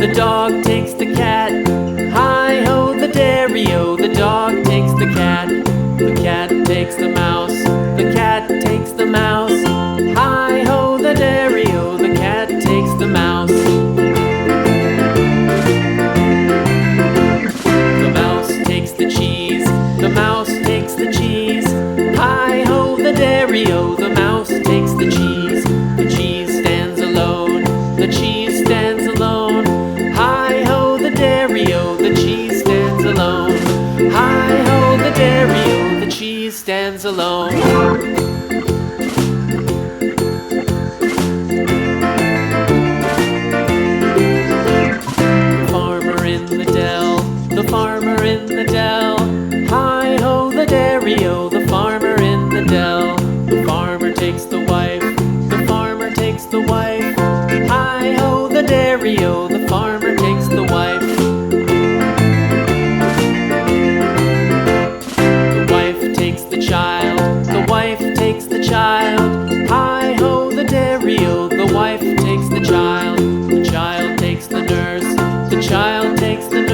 the dog takes the cat. Hi-ho, the dairy-o, the dog takes the cat. The cat takes the mouse, the cat takes the mouse. Hi-ho, the dairy-o, the cat takes the mouse. The mouse takes the cheese, the mouse takes the cheese. Hi-ho, the dairy-o, the mouse takes the cheese. The cheese stands alone, the cheese stands alone. Hi-ho, the dairy-o, the cheese stands alone. Hi-ho, the dairy-o, the cheese stands alone. The farmer in the dell, the farmer in the dell. Hi-ho, the dairy-o, the farmer in the dell. The farmer takes the wife, the farmer takes the wife. Hi-ho, the dairy-o, the farmer takes the wife. The wife takes the child, the wife takes the child. Hi-ho, the dairy-o, the wife takes the child. The child takes the nurse, the child takes the nurse.